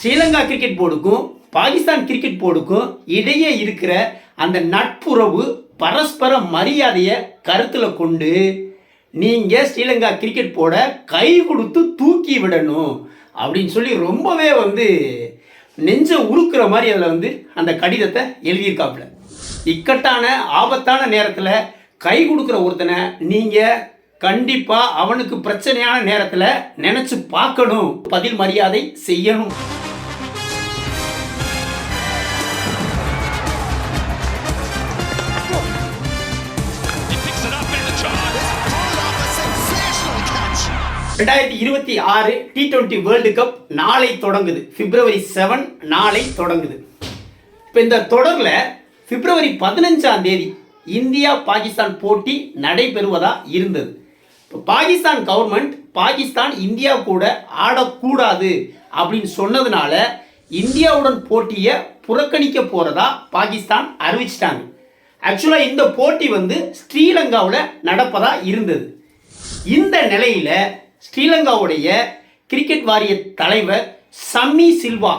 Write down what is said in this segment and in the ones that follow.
Sri Lanka cricket போர்டுக்கும் Pakistan cricket போர்டுக்கும் இடையே இருக்கிற அந்த நட்புறவு பரஸ்பர மரியாதையை கருத்தில் கொண்டு நீங்கள் ஸ்ரீலங்கா கிரிக்கெட் போர்டை கை கொடுத்து தூக்கி விடணும் அப்படின்னு சொல்லி ரொம்பவே நெஞ்ச உருக்குற மாதிரி அதில் அந்த கடிதத்தை எழுதியிருக்காப்புல. இக்கட்டான ஆபத்தான நேரத்தில் கை கொடுக்குற ஒருத்தனை நீங்கள் கண்டிப்பாக அவனுக்கு பிரச்சனையான நேரத்தில் நினச்சி பார்க்கணும், பதில் மரியாதை செய்யணும். ரெண்டாயிரத்தி 26 T20 வேர்ல்டு கப் நாளை தொடங்குது. February 7 நாளை தொடங்குது. இப்போ இந்த தொடரில் February 15 இந்தியா பாகிஸ்தான் போட்டி நடைபெறுவதா இருந்தது. இப்போ பாகிஸ்தான் கவர்மெண்ட் பாகிஸ்தான் இந்தியா கூட ஆடக்கூடாது அப்படின்னு சொன்னதுனால இந்தியாவுடன் போட்டியை புறக்கணிக்க போகிறதா பாகிஸ்தான் அறிவிச்சிட்டாங்க. ஆக்சுவலாக இந்த போட்டி ஸ்ரீலங்காவில் நடப்பதா இருந்தது. இந்த நிலையில் ஸ்ரீலங்காவுடைய கிரிக்கெட் வாரிய தலைவர் சம்மி சில்வா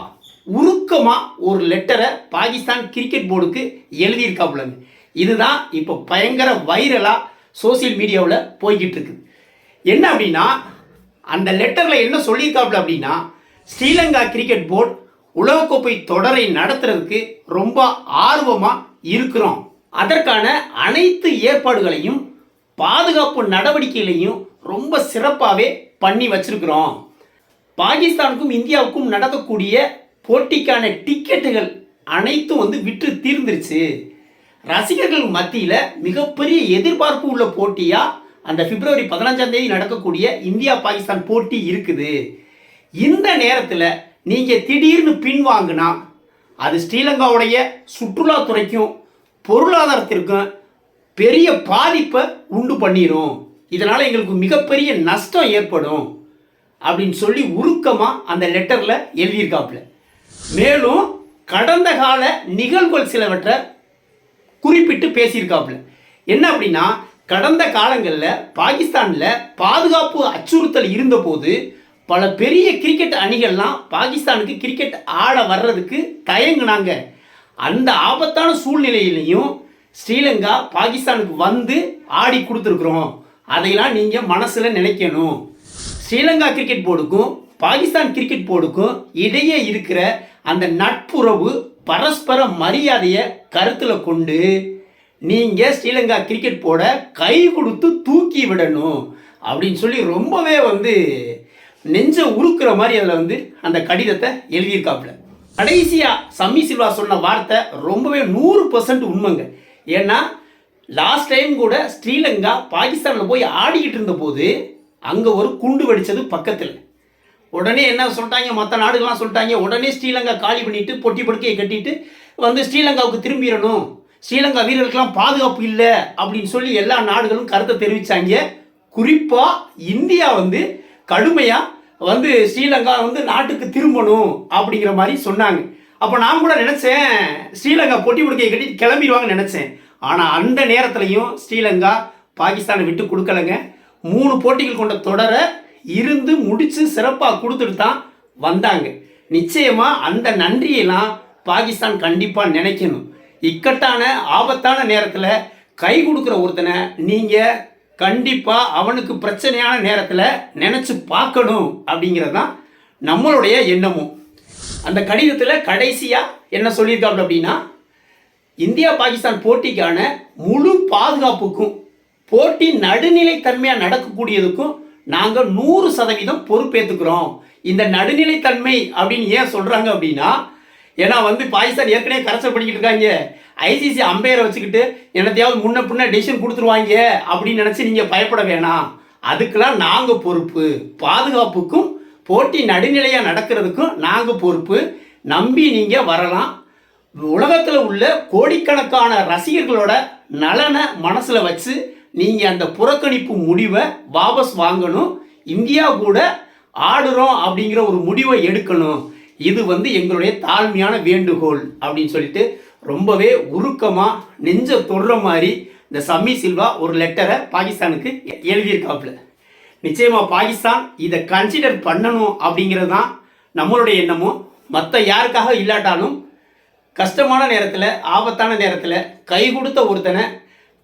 உருக்கமாக ஒரு லெட்டரை பாகிஸ்தான் கிரிக்கெட் போர்டுக்கு எழுதியிருக்காப்புலங்க. இதுதான் இப்போ பயங்கர வைரலாக சோசியல் மீடியாவில் போய்கிட்டு இருக்குது. என்ன அப்படின்னா, அந்த லெட்டரில் என்ன சொல்லியிருக்காப்புல அப்படின்னா, ஸ்ரீலங்கா கிரிக்கெட் போர்டு உலகக்கோப்பை தொடரை நடத்துறதுக்கு ரொம்ப ஆர்வமாக இருக்கிறோம். அதற்கான அனைத்து ஏற்பாடுகளையும் பாதுகாப்பு நடவடிக்கைகளையும் ரொம்ப சிறப்பாகவே பண்ணி வச்சிருக்கிறோம். பாகிஸ்தானுக்கும் இந்தியாவுக்கும் நடக்கக்கூடிய போட்டிக்கான டிக்கெட்டுகள் அனைத்தும் விற்று தீர்ந்துருச்சு. ரசிகர்கள் மத்தியில் மிகப்பெரிய எதிர்பார்ப்பு உள்ள போட்டியாக அந்த February 15 நடக்கக்கூடிய இந்தியா பாகிஸ்தான் போட்டி இருக்குது. இந்த நேரத்தில் நீங்கள் திடீர்னு பின்வாங்கினா அது ஸ்ரீலங்காவுடைய சுற்றுலாத்துறைக்கும் பொருளாதாரத்திற்கும் பெரிய பாதிப்பை உண்டு பண்ணிடும். இதனால் எங்களுக்கு மிகப்பெரிய நஷ்டம் ஏற்படும் அப்படின்னு சொல்லி உருக்கமாக அந்த லெட்டரில் எழுதியிருக்காப்புல. மேலும் கடந்த கால நிகழ்வுகள் சிலவற்றை குறிப்பிட்டு பேசியிருக்காப்புல. என்ன அப்படின்னா, கடந்த காலங்களில் பாகிஸ்தானில் பாதுகாப்பு அச்சுறுத்தல் இருந்தபோது பல பெரிய கிரிக்கெட் அணிகள்லாம் பாகிஸ்தானுக்கு கிரிக்கெட் ஆட வர்றதுக்கு தயங்குனாங்க. அந்த ஆபத்தான சூழ்நிலையிலையும் ஸ்ரீலங்கா பாகிஸ்தானுக்கு ஆடி கொடுத்துருக்குறோம். அதையெல்லாம் நீங்கள் மனசில் நினைக்கணும். ஸ்ரீலங்கா கிரிக்கெட் போர்டுக்கும் பாகிஸ்தான் கிரிக்கெட் போர்டுக்கும் இடையே இருக்கிற அந்த நட்புறவு பரஸ்பர மரியாதையை கருத்தில் கொண்டு நீங்கள் ஸ்ரீலங்கா கிரிக்கெட் போர்டை கை கொடுத்து தூக்கி விடணும் அப்படின்னு சொல்லி ரொம்பவே நெஞ்ச உருக்குற மாதிரி அதில் அந்த கடிதத்தை எழுதியிருக்காப்புல. கடைசியாக சம்மி சில்வா சொன்ன வார்த்தை ரொம்பவே 100% உண்மைங்க. ஏன்னா லாஸ்ட் டைம் கூட ஸ்ரீலங்கா பாகிஸ்தானில் போய் ஆடிக்கிட்டு இருந்தபோது அங்கே ஒரு குண்டு வெடித்தது பக்கத்தில். உடனே என்ன சொல்லிட்டாங்க, மற்ற நாடுகள்லாம் சொல்லிட்டாங்க, உடனே ஸ்ரீலங்கா காலி பண்ணிவிட்டு பொட்டி படுக்கையை கட்டிட்டு ஸ்ரீலங்காவுக்கு திரும்பிடணும், ஸ்ரீலங்கா வீரர்களுக்கெல்லாம் பாதுகாப்பு இல்லை அப்படின்னு சொல்லி எல்லா நாடுகளும் கருத்தை தெரிவித்தாங்க. குறிப்பாக இந்தியா கடுமையாக ஸ்ரீலங்கா நாட்டுக்கு திரும்பணும் அப்படிங்கிற மாதிரி சொன்னாங்க. அப்போ நான் கூட நினச்சேன் ஸ்ரீலங்கா பொட்டி படுக்கையை கட்டிட்டு கிளம்பிடுவாங்கன்னு நினச்சேன். ஆனால் அந்த நேரத்துலையும் ஸ்ரீலங்கா பாகிஸ்தானை விட்டு கொடுக்கலைங்க. 3 போட்டிகள் கொண்ட தொடரை இருந்து முடித்து சிறப்பாக கொடுத்துட்டு தான் வந்தாங்க. நிச்சயமாக அந்த நன்றியெல்லாம் பாகிஸ்தான் கண்டிப்பாக நினைக்கணும். இக்கட்டான ஆபத்தான நேரத்தில் கை கொடுக்குற ஒருத்தனை நீங்கள் கண்டிப்பாக அவனுக்கு பிரச்சனையான நேரத்தில் நினச்சி பார்க்கணும் அப்படிங்கிறது தான் நம்மளுடைய எண்ணமும். அந்த கடிதத்தில் கடைசியாக என்ன சொல்லியிருக்காங்க அப்படின்னா, இந்தியா பாகிஸ்தான் போட்டிக்கான முழு பாதுகாப்புக்கும் போட்டி நடுநிலைத்தன்மையாக நடக்கக்கூடியதுக்கும் நாங்கள் 100% பொறுப்பேற்றுக்கிறோம். இந்த நடுநிலைத்தன்மை அப்படின்னு ஏன் சொல்கிறாங்க அப்படின்னா, ஏன்னா பாகிஸ்தான் ஏற்கனவே கரைச்சல் பண்ணிக்கிட்டு இருக்காங்க. ஐசிசி அம்பையரை வச்சுக்கிட்டு என்னத்தையாவது முன்ன பின்ன டெசிஷன் கொடுத்துருவாங்க அப்படின்னு நினச்சி நீங்கள் பயப்பட வேணாம். அதுக்கெல்லாம் நாங்கள் பொறுப்பு. பாதுகாப்புக்கும் போட்டி நடுநிலையாக நடக்கிறதுக்கும் நாங்கள் பொறுப்பு. நம்பி நீங்கள் வரலாம். உலகத்தில் உள்ள கோடிக்கணக்கான ரசிகர்களோட நலனை மனசில் வச்சு நீங்கள் அந்த புறக்கணிப்பு முடிவை வாபஸ் வாங்கணும். இந்தியா கூட ஆடுறோம் அப்படிங்கிற ஒரு முடிவை எடுக்கணும். இது எங்களுடைய தாழ்மையான வேண்டுகோள் அப்படின்னு சொல்லிட்டு ரொம்பவே உருக்கமாக நெஞ்ச தொடுற மாதிரி இந்த சம்மி சில்வா ஒரு லெட்டரை பாகிஸ்தானுக்கு எழுதியிருக்காப்புல. நிச்சயமாக பாகிஸ்தான் இதை கன்சிடர் பண்ணணும் அப்படிங்கிறது தான் நம்மளுடைய எண்ணமும் மற்ற யாருக்காக இல்லாட்டாலும் கஷ்டமான நேரத்தில், ஆபத்தான நேரத்தில் கை கொடுத்த ஒருத்தனை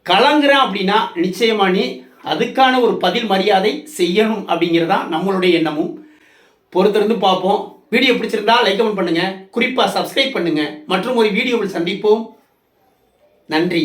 கலங்குறான் அப்படின்னா நிச்சயமா நீ அதுக்கான ஒரு பதில் மரியாதை செய்யணும் அப்படிங்கிறதான் நம்மளுடைய எண்ணமும். பொறுத்திருந்து பார்ப்போம். வீடியோ பிடிச்சிருந்தா லைக் கமெண்ட் பண்ணுங்க, குறிப்பாக சப்ஸ்கிரைப் பண்ணுங்க. மற்றும் ஒரு வீடியோவில் சந்திப்போம். நன்றி.